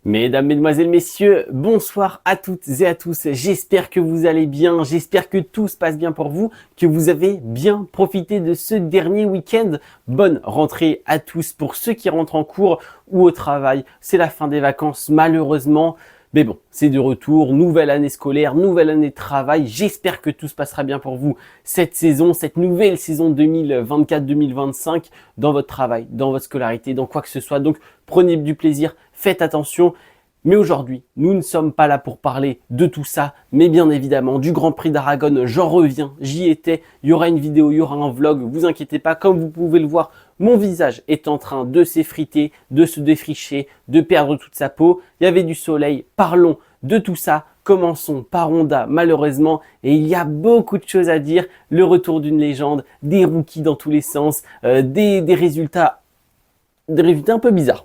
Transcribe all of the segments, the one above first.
Mesdames, Mesdemoiselles, Messieurs, bonsoir à toutes et à tous. J'espère que vous allez bien, j'espère que tout se passe bien pour vous, que vous avez bien profité de ce dernier week-end. Bonne rentrée à tous pour ceux qui rentrent en cours ou au travail. C'est la fin des vacances malheureusement. Mais bon, c'est de retour, nouvelle année scolaire, nouvelle année de travail. J'espère que tout se passera bien pour vous cette saison, cette nouvelle saison 2024-2025 dans votre travail, dans votre scolarité, dans quoi que ce soit. Donc, prenez du plaisir, faites attention. Mais aujourd'hui, nous ne sommes pas là pour parler de tout ça, mais bien évidemment du Grand Prix d'Aragon. J'en reviens, j'y étais, il y aura une vidéo, il y aura un vlog, vous inquiétez pas, comme vous pouvez le voir, mon visage est en train de s'effriter, de se défricher, de perdre toute sa peau. Il y avait du soleil, parlons de tout ça. Commençons par Honda malheureusement, et il y a beaucoup de choses à dire. Le retour d'une légende, des rookies dans tous les sens, des résultats un peu bizarres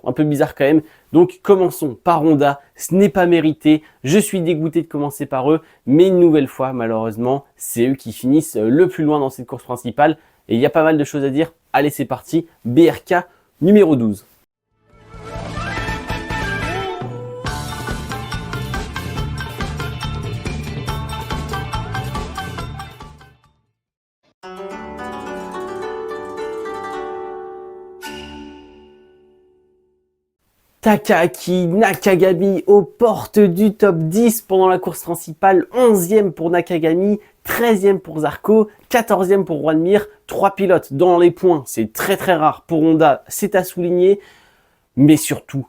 quand même. Donc commençons par Honda, ce n'est pas mérité, je suis dégoûté de commencer par eux, mais une nouvelle fois malheureusement, c'est eux qui finissent le plus loin dans cette course principale, et il y a pas mal de choses à dire. Allez c'est parti, BRK numéro 12. Takaaki Nakagami aux portes du top 10 pendant la course principale, 11e pour Nakagami, 13e pour Zarco, 14e pour Juan Mir, 3 pilotes dans les points, c'est très rare pour Honda, c'est à souligner. Mais surtout,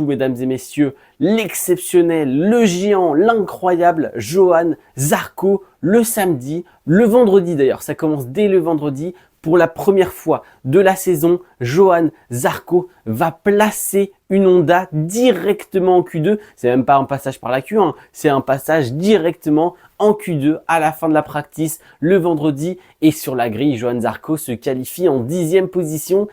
mesdames et messieurs, l'exceptionnel, le géant, l'incroyable Johann Zarco le samedi, le vendredi d'ailleurs, ça commence dès le vendredi. Pour la première fois de la saison, Johann Zarco va placer une Honda directement en Q2. C'est même pas un passage par la Q1, c'est un passage directement en Q2 à la fin de la practice le vendredi. Et sur la grille, Johann Zarco se qualifie en 10e position.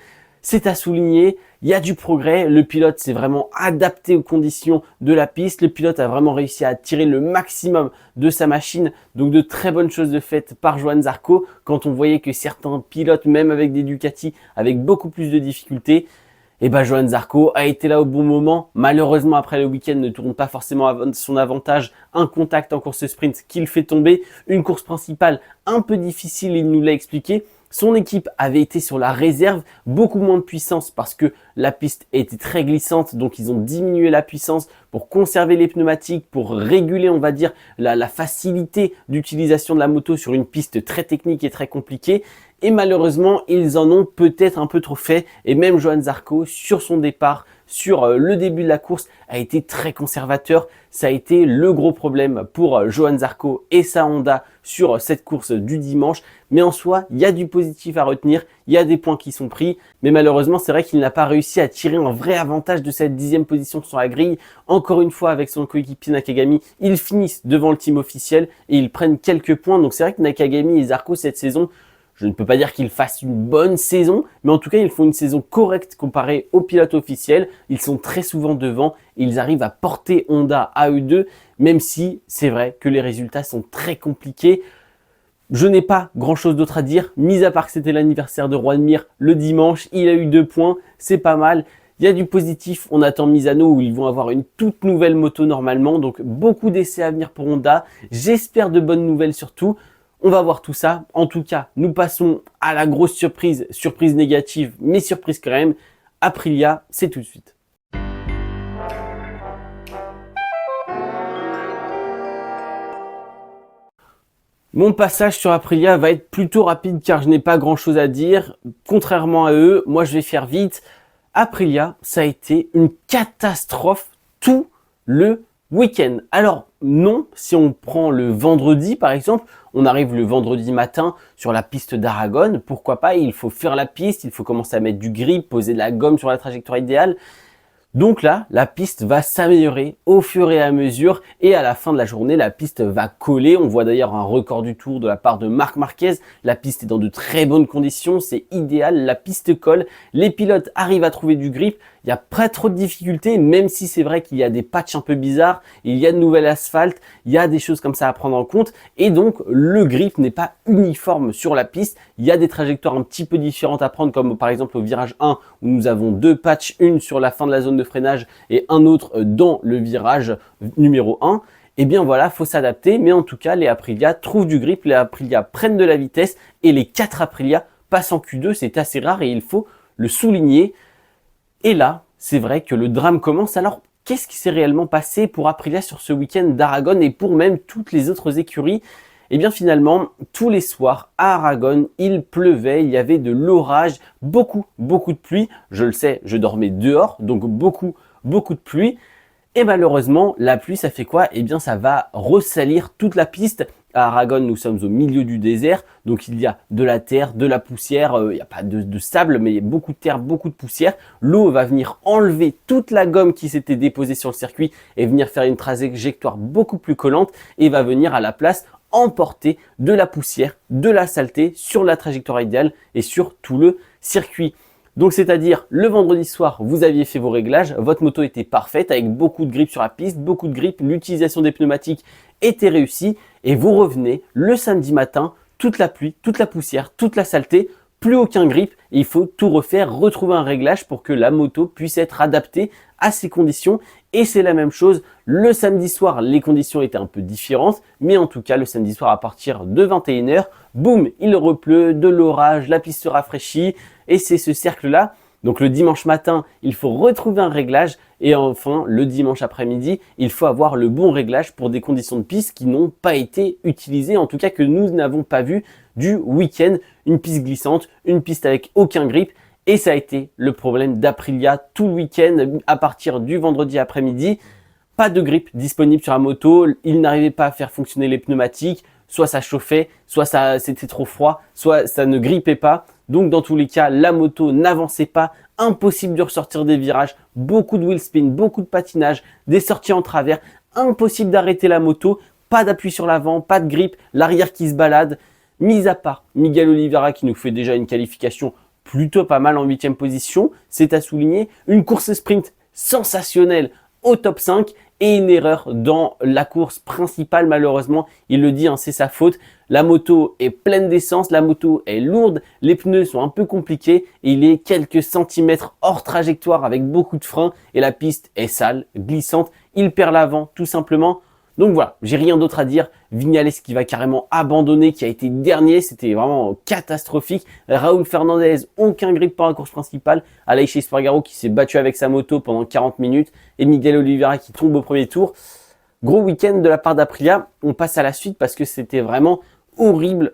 C'est à souligner, il y a du progrès, le pilote s'est vraiment adapté aux conditions de la piste, le pilote a vraiment réussi à tirer le maximum de sa machine, donc de très bonnes choses de fait par Johann Zarco, quand on voyait que certains pilotes, même avec des Ducati, avec beaucoup plus de difficultés, et ben Johann Zarco a été là au bon moment. Malheureusement, après le week-end ne tourne pas forcément à son avantage, un contact en course sprint qui le fait tomber, une course principale un peu difficile, il nous l'a expliqué. Son équipe avait été sur la réserve, beaucoup moins de puissance parce que la piste était très glissante, donc ils ont diminué la puissance pour conserver les pneumatiques, pour réguler, on va dire, la facilité d'utilisation de la moto sur une piste très technique et très compliquée. Et malheureusement, ils en ont peut-être un peu trop fait, et même Johann Zarco, sur son départ, sur le début de la course, a été très conservateur. Ça a été le gros problème pour Johann Zarco et sa Honda sur cette course du dimanche. Mais en soi, il y a du positif à retenir, il y a des points qui sont pris. Mais malheureusement, c'est vrai qu'il n'a pas réussi à tirer un vrai avantage de cette 10e position sur la grille. Encore une fois, avec son coéquipier Nakagami, ils finissent devant le team officiel et ils prennent quelques points. Donc c'est vrai que Nakagami et Zarco cette saison, je ne peux pas dire qu'ils fassent une bonne saison, mais en tout cas, ils font une saison correcte comparée aux pilotes officiels. Ils sont très souvent devant et ils arrivent à porter Honda à eux deux, même si c'est vrai que les résultats sont très compliqués. Je n'ai pas grand chose d'autre à dire, mis à part que c'était l'anniversaire de Juan Mir le dimanche. Il a eu 2 points, c'est pas mal. Il y a du positif, on attend Misano où ils vont avoir une toute nouvelle moto normalement. Donc beaucoup d'essais à venir pour Honda. J'espère de bonnes nouvelles surtout. On va voir tout ça. En tout cas, nous passons à la grosse surprise, surprise négative, mais surprise quand même. Aprilia, c'est tout de suite. Mon passage sur Aprilia va être plutôt rapide car je n'ai pas grand chose à dire. Contrairement à eux, moi je vais faire vite. Aprilia, ça a été une catastrophe tout le week-end. Alors non, si on prend le vendredi par exemple, on arrive le vendredi matin sur la piste d'Aragon, pourquoi pas, il faut faire la piste, il faut commencer à mettre du grip, poser de la gomme sur la trajectoire idéale. Donc là, la piste va s'améliorer au fur et à mesure et à la fin de la journée, la piste va coller. On voit d'ailleurs un record du tour de la part de Marc Marquez. La piste est dans de très bonnes conditions, c'est idéal, la piste colle. Les pilotes arrivent à trouver du grip il n'y a pas trop de difficultés, même si c'est vrai qu'il y a des patchs un peu bizarres, il y a de nouvel asphalte, il y a des choses comme ça à prendre en compte. Et donc, le grip n'est pas uniforme sur la piste. Il y a des trajectoires un petit peu différentes à prendre, comme par exemple au virage 1, où nous avons 2 patchs, une sur la fin de la zone de freinage et un autre dans le virage numéro 1. Et bien voilà, faut s'adapter, mais en tout cas, les Aprilia trouvent du grip, les Aprilia prennent de la vitesse et les 4 Aprilia passent en Q2, c'est assez rare et il faut le souligner. Et là, c'est vrai que le drame commence. Alors, qu'est-ce qui s'est réellement passé pour Aprilia sur ce week-end d'Aragon et pour même toutes les autres écuries? Eh bien finalement, tous les soirs à Aragon, il pleuvait, il y avait de l'orage, beaucoup de pluie. Je le sais, je dormais dehors, donc beaucoup de pluie. Et malheureusement, la pluie, ça fait quoi? Eh bien, ça va ressalir toute la piste. À Aragon, nous sommes au milieu du désert, donc il y a de la terre, de la poussière, il n'y a pas de sable, mais il y a beaucoup de terre, beaucoup de poussière. L'eau va venir enlever toute la gomme qui s'était déposée sur le circuit et venir faire une trajectoire beaucoup plus collante et va venir à la place emporter de la poussière, de la saleté sur la trajectoire idéale et sur tout le circuit. Donc c'est-à-dire le vendredi soir, vous aviez fait vos réglages, votre moto était parfaite avec beaucoup de grip sur la piste, beaucoup de grip, l'utilisation des pneumatiques était réussie et vous revenez le samedi matin, toute la pluie, toute la poussière, toute la saleté, plus aucun grip et il faut tout refaire, retrouver un réglage pour que la moto puisse être adaptée à ces conditions. Et c'est la même chose le samedi soir, les conditions étaient un peu différentes, mais en tout cas le samedi soir à partir de 21h, boum, il repleut, de l'orage, la piste se rafraîchit et c'est ce cercle-là. Donc le dimanche matin, il faut retrouver un réglage et enfin le dimanche après-midi, il faut avoir le bon réglage pour des conditions de piste qui n'ont pas été utilisées, en tout cas que nous n'avons pas vu du week-end, une piste glissante, une piste avec aucun grip. Et ça a été le problème d'Aprilia tout le week-end à partir du vendredi après-midi. Pas de grip disponible sur la moto, il n'arrivait pas à faire fonctionner les pneumatiques, soit ça chauffait, soit c'était trop froid, soit ça ne grippait pas. Donc dans tous les cas, la moto n'avançait pas, impossible de ressortir des virages, beaucoup de wheel spin, beaucoup de patinage, des sorties en travers, impossible d'arrêter la moto, pas d'appui sur l'avant, pas de grip, l'arrière qui se balade. Mis à part Miguel Oliveira qui nous fait déjà une qualification plutôt pas mal en 8e position, c'est à souligner, une course sprint sensationnelle au top 5 et une erreur dans la course principale malheureusement, il le dit, hein, c'est sa faute. La moto est pleine d'essence, la moto est lourde, les pneus sont un peu compliqués et il est quelques centimètres hors trajectoire avec beaucoup de freins et la piste est sale, glissante, il perd l'avant tout simplement. Donc voilà, j'ai rien d'autre à dire. Vignales qui va carrément abandonner, qui a été dernier, c'était vraiment catastrophique. Raúl Fernandez, aucun grip pour la course principale. Aleix Espargaro qui s'est battu avec sa moto pendant 40 minutes. Et Miguel Oliveira qui tombe au premier tour. Gros week-end de la part d'Aprilia. On passe à la suite parce que c'était vraiment horrible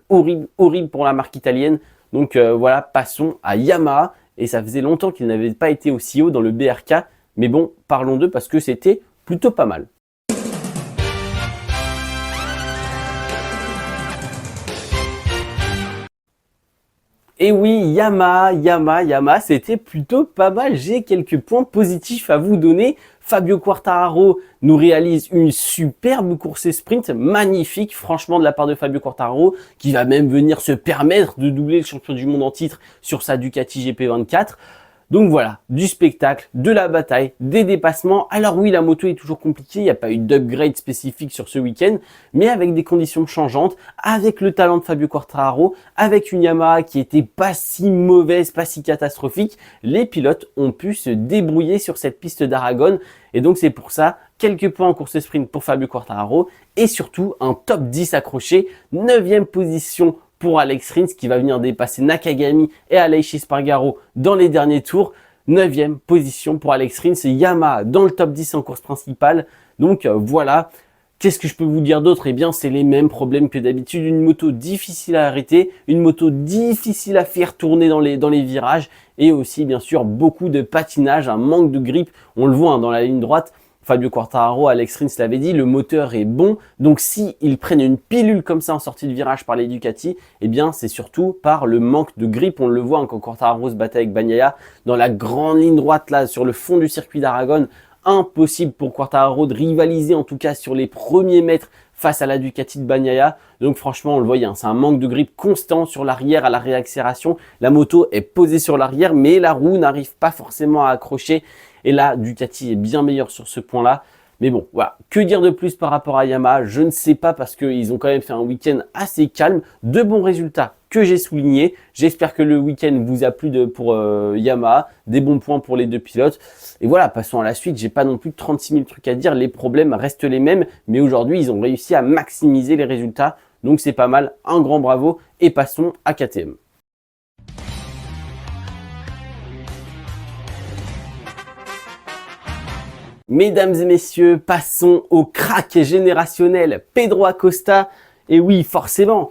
pour la marque italienne. Donc voilà, passons à Yamaha. Et ça faisait longtemps qu'il n'avait pas été aussi haut dans le BRK. Mais bon, parlons d'eux parce que c'était plutôt pas mal. Et oui, Yamaha, c'était plutôt pas mal. J'ai quelques points positifs à vous donner. Fabio Quartararo nous réalise une superbe course sprint, magnifique, franchement, de la part de Fabio Quartararo, qui va même venir se permettre de doubler le champion du monde en titre sur sa Ducati GP24. Donc voilà, du spectacle, de la bataille, des dépassements. Alors oui, la moto est toujours compliquée, il n'y a pas eu d'upgrade spécifique sur ce week-end, mais avec des conditions changeantes, avec le talent de Fabio Quartararo, avec une Yamaha qui était pas si mauvaise, pas si catastrophique, les pilotes ont pu se débrouiller sur cette piste d'Aragon. Et donc c'est pour ça, quelques points en course sprint pour Fabio Quartararo et surtout un top 10 accroché, 9e position pour Alex Rins qui va venir dépasser Nakagami et Aleix Espargaro dans les derniers tours. 9e position pour Alex Rins et Yamaha dans le top 10 en course principale. Donc voilà, qu'est-ce que je peux vous dire d'autre? Eh bien, c'est les mêmes problèmes que d'habitude. Une moto difficile à arrêter, une moto difficile à faire tourner dans les virages et aussi bien sûr beaucoup de patinage, un manque de grip. On le voit hein, dans la ligne droite. Fabio Quartararo, Alex Rins l'avait dit, le moteur est bon. Donc si ils prennent une pilule comme ça en sortie de virage par les Ducati, eh bien c'est surtout par le manque de grip. On le voit hein, quand Quartararo se battait avec Bagnaia dans la grande ligne droite là sur le fond du circuit d'Aragon. Impossible pour Quartararo de rivaliser en tout cas sur les premiers mètres face à la Ducati de Bagnaia. Donc franchement on le voyait, hein, c'est un manque de grip constant sur l'arrière à la réaccélération. La moto est posée sur l'arrière mais la roue n'arrive pas forcément à accrocher. Et là, Ducati est bien meilleur sur ce point-là. Mais bon, voilà. Que dire de plus par rapport à Yamaha? Je ne sais pas parce qu'ils ont quand même fait un week-end assez calme. De bons résultats que j'ai soulignés. J'espère que le week-end vous a plu pour Yamaha. Des bons points pour les deux pilotes. Et voilà, passons à la suite. J'ai pas non plus 36 000 trucs à dire. Les problèmes restent les mêmes. Mais aujourd'hui, ils ont réussi à maximiser les résultats. Donc c'est pas mal. Un grand bravo. Et passons à KTM. Mesdames et messieurs, passons au crack générationnel Pedro Acosta. Et oui, forcément,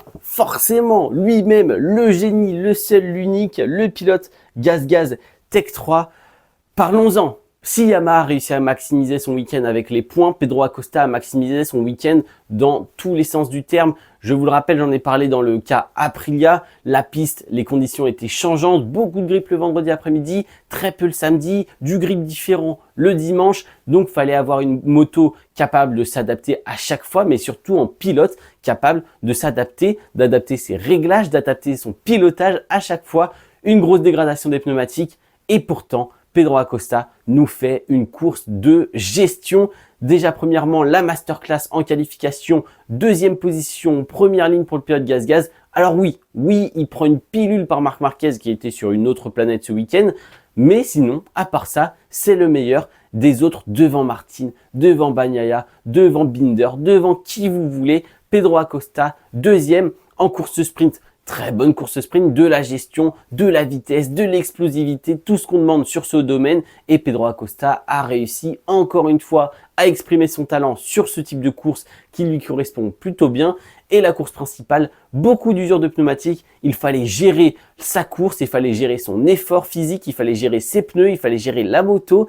lui-même, le génie, le seul, l'unique, le pilote Gaz Tech 3. Parlons-en. Si Yamaha a réussi à maximiser son week-end avec les points, Pedro Acosta a maximisé son week-end dans tous les sens du terme. Je vous le rappelle, j'en ai parlé dans le cas Aprilia. La piste, les conditions étaient changeantes. Beaucoup de grip le vendredi après-midi, très peu le samedi, du grip différent le dimanche. Donc, fallait avoir une moto capable de s'adapter à chaque fois, mais surtout en pilote capable de s'adapter, d'adapter ses réglages, d'adapter son pilotage à chaque fois. Une grosse dégradation des pneumatiques et pourtant, Pedro Acosta nous fait une course de gestion. Déjà, premièrement, la masterclass en qualification, deuxième position, première ligne pour le pilote Gaz. Alors oui, il prend une pilule par Marc Marquez qui était sur une autre planète ce week-end. Mais sinon, à part ça, c'est le meilleur des autres devant Martin, devant Bagnaia, devant Binder, devant qui vous voulez. Pedro Acosta, deuxième en course sprint. Très bonne course sprint, de la gestion, de la vitesse, de l'explosivité, tout ce qu'on demande sur ce domaine. Et Pedro Acosta a réussi encore une fois à exprimer son talent sur ce type de course qui lui correspond plutôt bien. Et la course principale, beaucoup d'usure de pneumatiques. Il fallait gérer sa course, il fallait gérer son effort physique, il fallait gérer ses pneus, il fallait gérer la moto.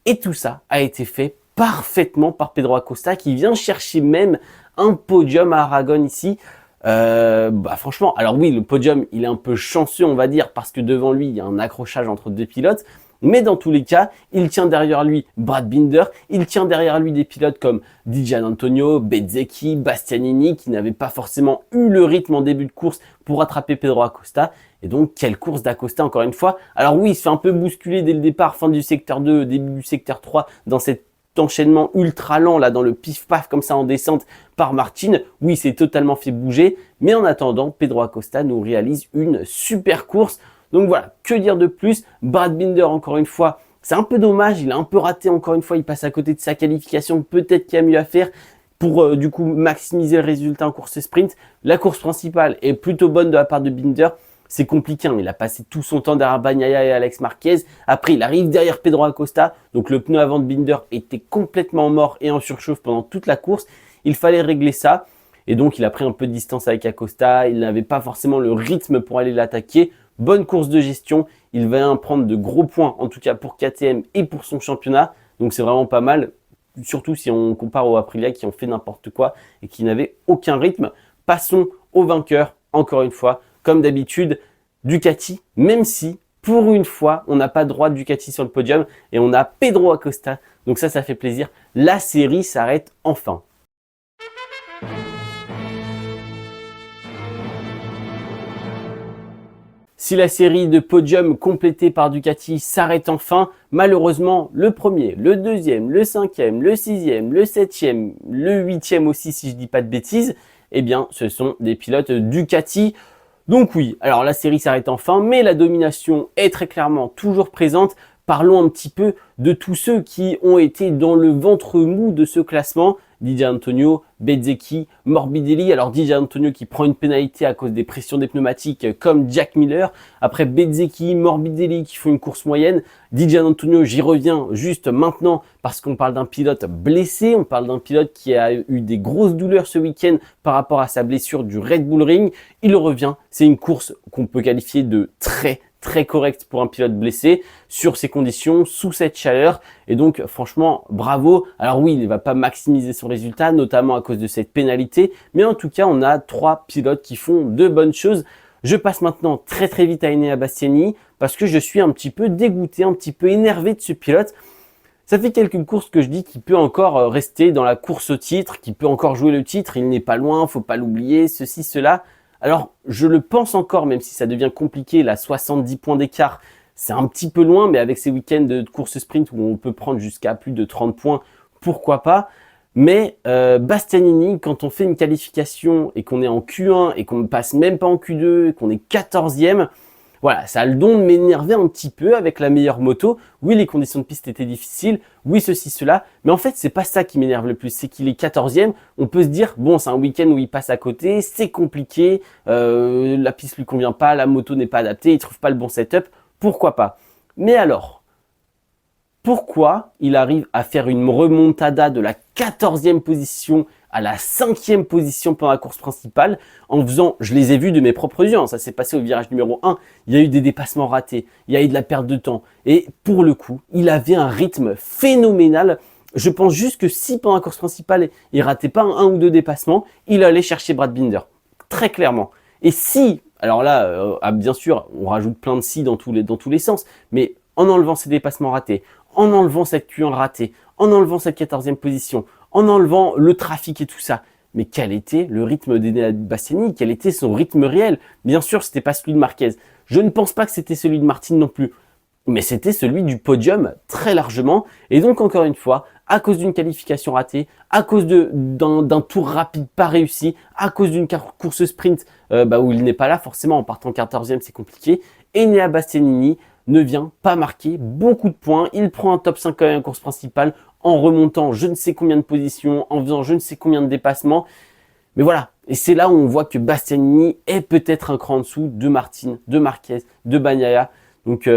Et tout ça a été fait parfaitement par Pedro Acosta qui vient chercher même un podium à Aragon ici. Franchement, alors oui, le podium, il est un peu chanceux, on va dire, parce que devant lui, il y a un accrochage entre deux pilotes. Mais dans tous les cas, il tient derrière lui Brad Binder, il tient derrière lui des pilotes comme Di Giannantonio, Bezzecchi, Bastianini, qui n'avaient pas forcément eu le rythme en début de course pour rattraper Pedro Acosta. Et donc, quelle course d'Acosta encore une fois. Alors oui, il se fait un peu bousculer dès le départ, fin du secteur 2, début du secteur 3, dans cet enchaînement ultra lent là dans le pif-paf comme ça en descente par Martin. Oui, c'est totalement fait bouger. Mais en attendant, Pedro Acosta nous réalise une super course. Donc voilà, que dire de plus? Brad Binder, encore une fois, c'est un peu dommage. Il a un peu raté encore une fois. Il passe à côté de sa qualification. Peut-être qu'il y a mieux à faire pour du coup maximiser le résultat en course sprint. La course principale est plutôt bonne de la part de Binder. C'est compliqué, hein. Il a passé tout son temps derrière Bagnaia et Alex Marquez. Après, il arrive derrière Pedro Acosta. Donc, le pneu avant de Binder était complètement mort et en surchauffe pendant toute la course. Il fallait régler ça. Et donc, il a pris un peu de distance avec Acosta. Il n'avait pas forcément le rythme pour aller l'attaquer. Bonne course de gestion. Il va prendre de gros points, en tout cas pour KTM et pour son championnat. Donc, c'est vraiment pas mal. Surtout si on compare aux Aprilia qui ont fait n'importe quoi et qui n'avaient aucun rythme. Passons au vainqueur, encore une fois. Comme d'habitude, Ducati, même si, pour une fois, on n'a pas droit de Ducati sur le podium et on a Pedro Acosta. Donc ça fait plaisir. La série s'arrête enfin. Si la série de podiums complétée par Ducati s'arrête enfin, malheureusement, le premier, le deuxième, le cinquième, le sixième, le septième, le huitième aussi, si je dis pas de bêtises, eh bien, ce sont des pilotes Ducati. Donc oui, alors la série s'arrête enfin, mais la domination est très clairement toujours présente. Parlons un petit peu de tous ceux qui ont été dans le ventre mou de ce classement. Di Giannantonio, Bezzecchi, Morbidelli. Alors Di Giannantonio qui prend une pénalité à cause des pressions des pneumatiques comme Jack Miller. Après Bezzecchi, Morbidelli qui font une course moyenne. Di Giannantonio, j'y reviens juste maintenant parce qu'on parle d'un pilote blessé. On parle d'un pilote qui a eu des grosses douleurs ce week-end par rapport à sa blessure du Red Bull Ring. Il revient. C'est une course qu'on peut qualifier de très correct pour un pilote blessé sur ces conditions, sous cette chaleur. Et donc, franchement, bravo. Alors oui, il ne va pas maximiser son résultat, notamment à cause de cette pénalité. Mais en tout cas, on a 3 pilotes qui font de bonnes choses. Je passe maintenant très vite à Enea Bastianini parce que je suis un petit peu dégoûté, un petit peu énervé de ce pilote. Ça fait quelques courses que je dis qu'il peut encore rester dans la course au titre, qu'il peut encore jouer le titre. Il n'est pas loin, faut pas l'oublier, ceci, cela. Alors, je le pense encore, même si ça devient compliqué, là, 70 points d'écart, c'est un petit peu loin, mais avec ces week-ends de course sprint où on peut prendre jusqu'à plus de 30 points, pourquoi pas. Mais Bastianini, quand on fait une qualification et qu'on est en Q1 et qu'on ne passe même pas en Q2 et qu'on est 14e, voilà, ça a le don de m'énerver un petit peu avec la meilleure moto. Oui, les conditions de piste étaient difficiles, oui, ceci, cela, mais en fait, c'est pas ça qui m'énerve le plus, c'est qu'il est 14e. On peut se dire, bon, c'est un week-end où il passe à côté, c'est compliqué, la piste lui convient pas, la moto n'est pas adaptée, il trouve pas le bon setup, pourquoi pas. Mais alors, pourquoi il arrive à faire une remontada de la 14e position à la 5e position pendant la course principale en faisant, je les ai vus de mes propres yeux, hein, ça s'est passé au virage numéro 1, il y a eu des dépassements ratés, il y a eu de la perte de temps et pour le coup, il avait un rythme phénoménal. Je pense juste que si pendant la course principale, il ratait pas un ou deux dépassements, il allait chercher Brad Binder, très clairement. Et si, alors là, bien sûr, on rajoute plein de si dans tous les sens, mais en enlevant ces dépassements ratés, en enlevant cette Q1 ratée, en enlevant cette 14e position, en enlevant le trafic et tout ça. Mais quel était le rythme d'Enea Bastianini? Quel était son rythme réel? Bien sûr, c'était pas celui de Marquez. Je ne pense pas que c'était celui de Martin non plus. Mais c'était celui du podium très largement. Et donc, encore une fois, à cause d'une qualification ratée, à cause d'un tour rapide pas réussi, à cause d'une course sprint où il n'est pas là, forcément, en partant 14e, c'est compliqué. Enea Bastianini ne vient pas marquer beaucoup de points. Il prend un top 5 quand même en course principale en remontant je ne sais combien de positions, en faisant je ne sais combien de dépassements. Mais voilà, et c'est là où on voit que Bastianini est peut-être un cran en dessous de Martin, de Marquez, de Bagnaia. Donc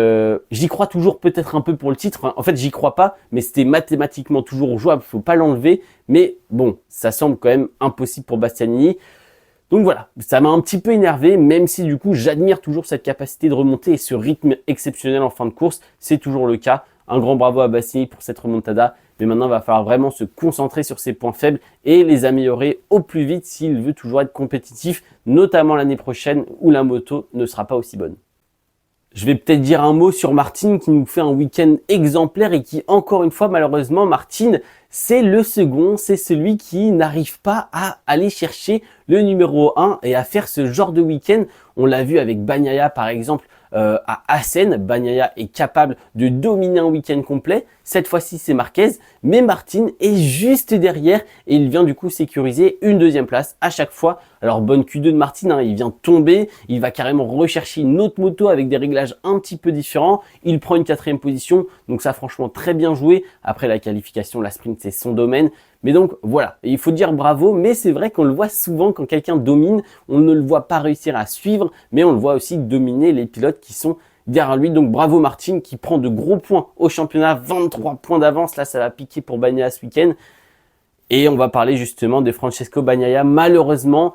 j'y crois toujours peut-être un peu pour le titre. En fait, j'y crois pas, mais c'était mathématiquement toujours jouable, faut pas l'enlever. Mais bon, ça semble quand même impossible pour Bastianini. Donc voilà, ça m'a un petit peu énervé, même si du coup j'admire toujours cette capacité de remonter et ce rythme exceptionnel en fin de course, c'est toujours le cas. Un grand bravo à Bastianini pour cette remontada, mais maintenant il va falloir vraiment se concentrer sur ses points faibles et les améliorer au plus vite s'il veut toujours être compétitif, notamment l'année prochaine où la moto ne sera pas aussi bonne. Je vais peut-être dire un mot sur Martin qui nous fait un week-end exemplaire et qui, encore une fois, malheureusement, Martin, c'est le second, c'est celui qui n'arrive pas à aller chercher le numéro 1 et à faire ce genre de week-end. On l'a vu avec Bagnaia par exemple à Assen. Bagnaia est capable de dominer un week-end complet. Cette fois-ci, c'est Marquez, mais Martin est juste derrière et il vient du coup sécuriser une deuxième place à chaque fois. Alors bonne Q2 de Martin, hein, il vient tomber, il va carrément rechercher une autre moto avec des réglages un petit peu différents. Il prend une 4e position, donc ça franchement très bien joué. Après la qualification, la sprint c'est son domaine. Mais donc voilà, et il faut dire bravo, mais c'est vrai qu'on le voit souvent quand quelqu'un domine, on ne le voit pas réussir à suivre, mais on le voit aussi dominer les pilotes qui sont derrière lui. Donc bravo Martin qui prend de gros points au championnat, 23 points d'avance, là ça va piquer pour Bagnaia ce week-end. Et on va parler justement de Francesco Bagnaia. Malheureusement,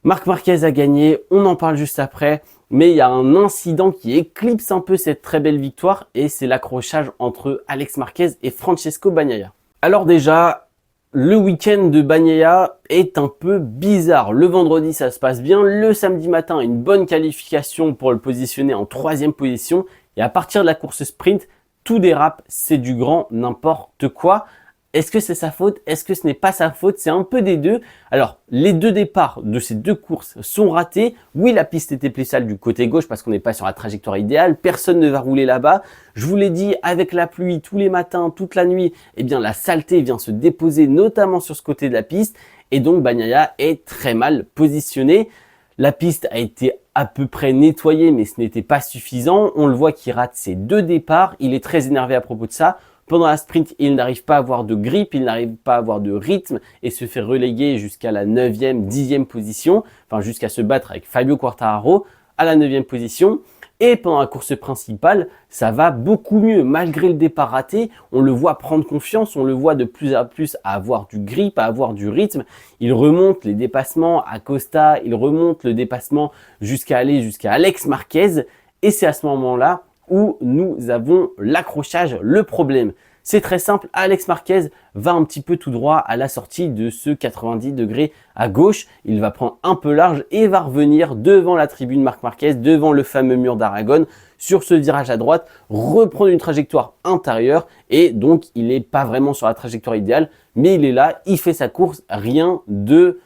Marc Marquez a gagné, on en parle juste après, mais il y a un incident qui éclipse un peu cette très belle victoire et c'est l'accrochage entre Alex Marquez et Francesco Bagnaia. Alors déjà, le week-end de Bagnaia est un peu bizarre. Le vendredi, ça se passe bien. Le samedi matin, une bonne qualification pour le positionner en 3e position. Et à partir de la course sprint, tout dérape. C'est du grand n'importe quoi. Est-ce que c'est sa faute? Est-ce que ce n'est pas sa faute? C'est un peu des deux. Alors, les deux départs de ces deux courses sont ratés. Oui, la piste était plus sale du côté gauche parce qu'on n'est pas sur la trajectoire idéale. Personne ne va rouler là-bas. Je vous l'ai dit, avec la pluie tous les matins, toute la nuit, eh bien, la saleté vient se déposer notamment sur ce côté de la piste. Et donc, Bagnaia est très mal positionné. La piste a été à peu près nettoyée, mais ce n'était pas suffisant. On le voit qu'il rate ses deux départs. Il est très énervé à propos de ça. Pendant la sprint, il n'arrive pas à avoir de grip, il n'arrive pas à avoir de rythme et se fait reléguer jusqu'à la 9e, 10e position, enfin jusqu'à se battre avec Fabio Quartararo à la 9e position. Et pendant la course principale, ça va beaucoup mieux. Malgré le départ raté, on le voit prendre confiance, on le voit de plus en plus à avoir du grip, à avoir du rythme. Il remonte les dépassements à Costa, il remonte le dépassement jusqu'à aller jusqu'à Alex Marquez. Et c'est à ce moment-là où nous avons l'accrochage, le problème. C'est très simple, Alex Marquez va un petit peu tout droit à la sortie de ce 90 degrés à gauche. Il va prendre un peu large et va revenir devant la tribune Marc Marquez, devant le fameux mur d'Aragon, sur ce virage à droite, reprendre une trajectoire intérieure et donc il n'est pas vraiment sur la trajectoire idéale, mais il est là, il fait sa course, rien de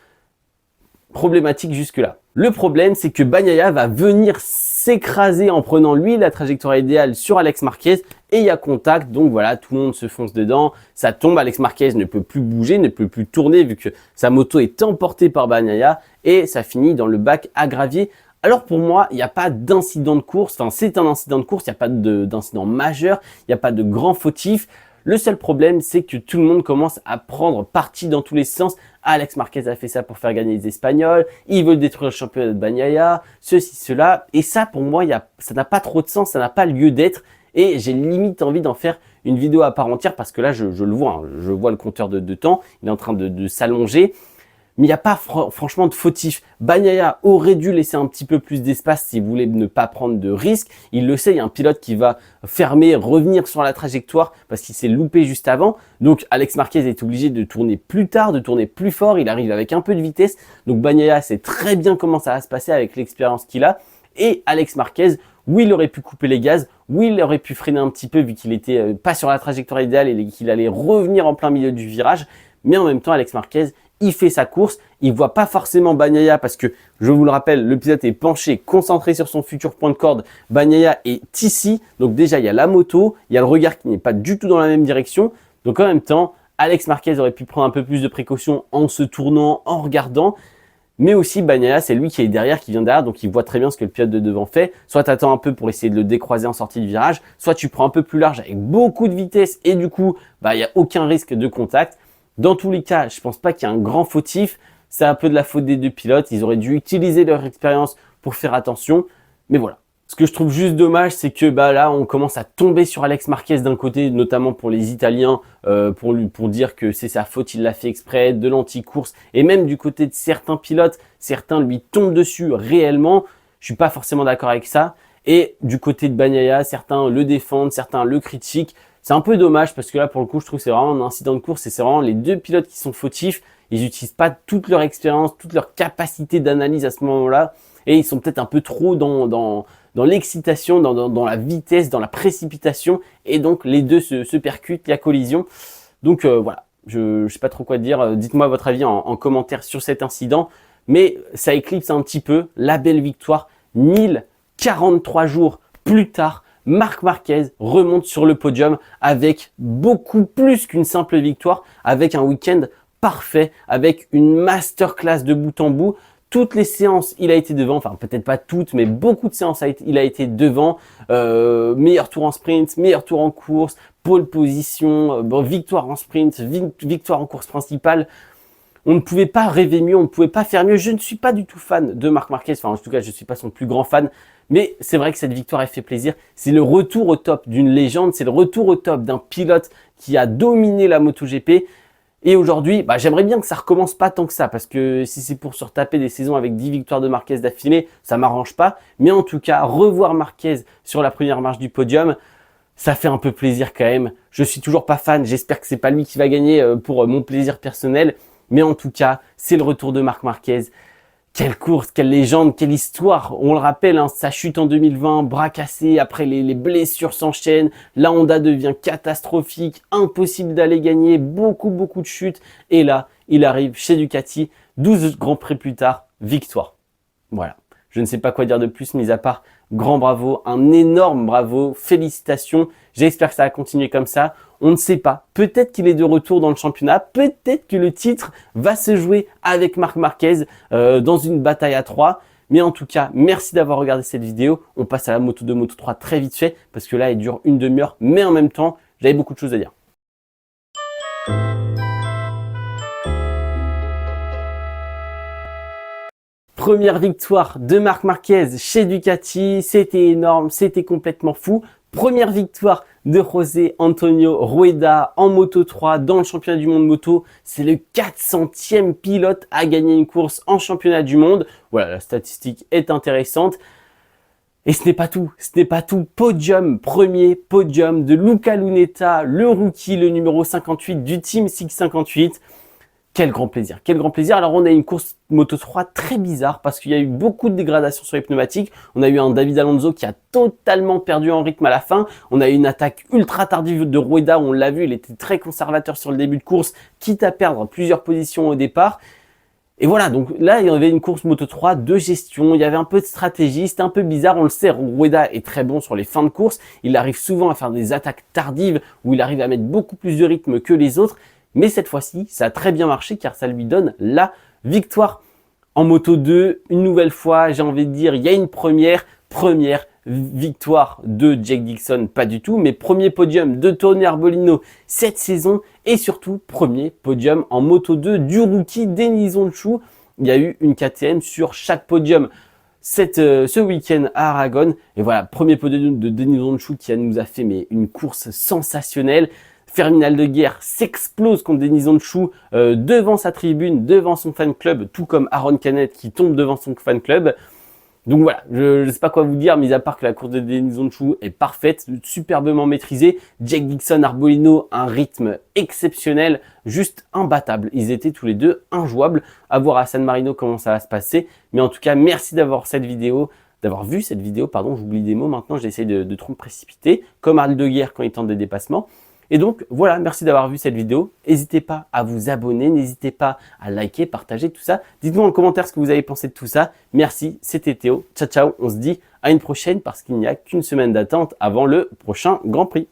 problématique jusque-là. Le problème, c'est que Bagnaia va venir s'écraser en prenant lui la trajectoire idéale sur Alex Marquez et il y a contact. Donc voilà, tout le monde se fonce dedans, ça tombe, Alex Marquez ne peut plus bouger, ne peut plus tourner vu que sa moto est emportée par Bagnaia et ça finit dans le bac à gravier. Alors pour moi, il n'y a pas d'incident de course, enfin c'est un incident de course, il n'y a pas d'incident majeur, il n'y a pas de grand fautif. Le seul problème, c'est que tout le monde commence à prendre parti dans tous les sens. Alex Marquez a fait ça pour faire gagner les Espagnols, ils veulent détruire le championnat de Bagnaia, ceci, cela. Et ça, pour moi, ça n'a pas trop de sens, ça n'a pas lieu d'être. Et j'ai limite envie d'en faire une vidéo à part entière parce que là, je le vois, hein, je vois le compteur de temps, il est en train de s'allonger. Mais il n'y a pas franchement de fautif. Bagnaia aurait dû laisser un petit peu plus d'espace s'il voulait ne pas prendre de risques. Il le sait, il y a un pilote qui va fermer, revenir sur la trajectoire parce qu'il s'est loupé juste avant. Donc Alex Marquez est obligé de tourner plus tard, de tourner plus fort. Il arrive avec un peu de vitesse. Donc Bagnaia sait très bien comment ça va se passer avec l'expérience qu'il a. Et Alex Marquez, oui, il aurait pu couper les gaz. Oui, il aurait pu freiner un petit peu vu qu'il était pas sur la trajectoire idéale et qu'il allait revenir en plein milieu du virage. Mais en même temps, Alex Marquez, il fait sa course, il voit pas forcément Bagnaia parce que, je vous le rappelle, le pilote est penché, concentré sur son futur point de corde. Bagnaia est ici, donc déjà il y a la moto, il y a le regard qui n'est pas du tout dans la même direction. Donc en même temps, Alex Marquez aurait pu prendre un peu plus de précautions en se tournant, en regardant. Mais aussi Bagnaia, c'est lui qui est derrière, qui vient derrière, donc il voit très bien ce que le pilote de devant fait. Soit tu attends un peu pour essayer de le décroiser en sortie de virage, soit tu prends un peu plus large avec beaucoup de vitesse et du coup, il n'y a aucun risque de contact. Dans tous les cas, je pense pas qu'il y ait un grand fautif. C'est un peu de la faute des deux pilotes. Ils auraient dû utiliser leur expérience pour faire attention. Mais voilà. Ce que je trouve juste dommage, c'est que là, on commence à tomber sur Alex Marquez d'un côté, notamment pour les Italiens, pour dire que c'est sa faute, il l'a fait exprès, de l'anti-course. Et même du côté de certains pilotes, certains lui tombent dessus réellement. Je suis pas forcément d'accord avec ça. Et du côté de Bagnaia, certains le défendent, certains le critiquent. C'est un peu dommage parce que là, pour le coup, je trouve que c'est vraiment un incident de course et c'est vraiment les deux pilotes qui sont fautifs. Ils n'utilisent pas toute leur expérience, toute leur capacité d'analyse à ce moment-là et ils sont peut-être un peu trop dans l'excitation, dans la vitesse, dans la précipitation et donc les deux se percutent, il y a collision. Donc voilà, je sais pas trop quoi dire. Dites-moi votre avis en commentaire sur cet incident. Mais ça éclipse un petit peu la belle victoire. 1043 jours plus tard, Marc Marquez remonte sur le podium avec beaucoup plus qu'une simple victoire, avec un week-end parfait, avec une masterclass de bout en bout. Toutes les séances, il a été devant, enfin peut-être pas toutes, mais beaucoup de séances, il a été devant. Meilleur tour en sprint, meilleur tour en course, pole position, victoire en sprint, victoire en course principale. On ne pouvait pas rêver mieux, on ne pouvait pas faire mieux. Je ne suis pas du tout fan de Marc Marquez, enfin en tout cas je ne suis pas son plus grand fan. Mais c'est vrai que cette victoire, elle fait plaisir. C'est le retour au top d'une légende, c'est le retour au top d'un pilote qui a dominé la MotoGP. Et aujourd'hui, j'aimerais bien que ça recommence pas tant que ça, parce que si c'est pour se retaper des saisons avec 10 victoires de Marquez d'affilée, ça m'arrange pas. Mais en tout cas, revoir Marquez sur la première marche du podium, ça fait un peu plaisir quand même. Je suis toujours pas fan, j'espère que c'est pas lui qui va gagner pour mon plaisir personnel. Mais en tout cas, c'est le retour de Marc Marquez. Quelle course, quelle légende, quelle histoire. On le rappelle, sa chute en 2020, bras cassé, après les blessures s'enchaînent. La Honda devient catastrophique, impossible d'aller gagner, beaucoup de chutes. Et là, il arrive chez Ducati, 12 grands prix plus tard, victoire. Voilà. Je ne sais pas quoi dire de plus, mis à part grand bravo, un énorme bravo, félicitations. J'espère que ça va continuer comme ça. On ne sait pas. Peut-être qu'il est de retour dans le championnat. Peut-être que le titre va se jouer avec Marc Marquez dans une bataille à 3. Mais en tout cas, merci d'avoir regardé cette vidéo. On passe à la Moto 2, Moto 3 très vite fait parce que là, elle dure une demi-heure. Mais en même temps, j'avais beaucoup de choses à dire. Première victoire de Marc Marquez chez Ducati, c'était énorme, c'était complètement fou. Première victoire de José Antonio Rueda en Moto 3 dans le championnat du monde moto. C'est le 400e pilote à gagner une course en championnat du monde. Voilà, la statistique est intéressante. Et ce n'est pas tout, Podium, premier podium de Luca Lunetta, le rookie, le numéro 58 du Team 658. Quel grand plaisir. Alors on a une course Moto 3 très bizarre parce qu'il y a eu beaucoup de dégradation sur les pneumatiques. On a eu un David Alonso qui a totalement perdu en rythme à la fin. On a eu une attaque ultra tardive de Rueda, on l'a vu, il était très conservateur sur le début de course, quitte à perdre plusieurs positions au départ. Et voilà, donc là, il y avait une course Moto3 de gestion, il y avait un peu de stratégie, c'était un peu bizarre, on le sait, Rueda est très bon sur les fins de course, il arrive souvent à faire des attaques tardives où il arrive à mettre beaucoup plus de rythme que les autres, mais cette fois-ci, ça a très bien marché car ça lui donne la victoire. En Moto2, une nouvelle fois, j'ai envie de dire, il y a une première victoire de Jake Dixon, pas du tout, mais premier podium de Tony Arbolino cette saison et surtout premier podium en Moto2 du rookie Denis Onchu. Il y a eu une KTM sur chaque podium ce week-end à Aragon. Et voilà, premier podium de Denis Onchu qui nous a fait une course sensationnelle. Ferminal de Guerre s'explose contre Denis Onchu devant sa tribune, devant son fan club, tout comme Aaron Canet qui tombe devant son fan club. Donc voilà, je ne sais pas quoi vous dire, mis à part que la course de Denis Onchu est parfaite, superbement maîtrisée. Jake Dixon, Arbolino, un rythme exceptionnel, juste imbattable. Ils étaient tous les deux injouables. À voir à San Marino comment ça va se passer. Mais en tout cas, merci d'avoir vu cette vidéo, pardon, j'oublie des mots maintenant, j'essaie de trop me précipiter, comme Arles de Guerre quand il tente des dépassements. Et donc voilà, merci d'avoir vu cette vidéo. N'hésitez pas à vous abonner, n'hésitez pas à liker, partager tout ça. Dites-moi en commentaire ce que vous avez pensé de tout ça. Merci, c'était Théo. Ciao, ciao. On se dit à une prochaine parce qu'il n'y a qu'une semaine d'attente avant le prochain Grand Prix.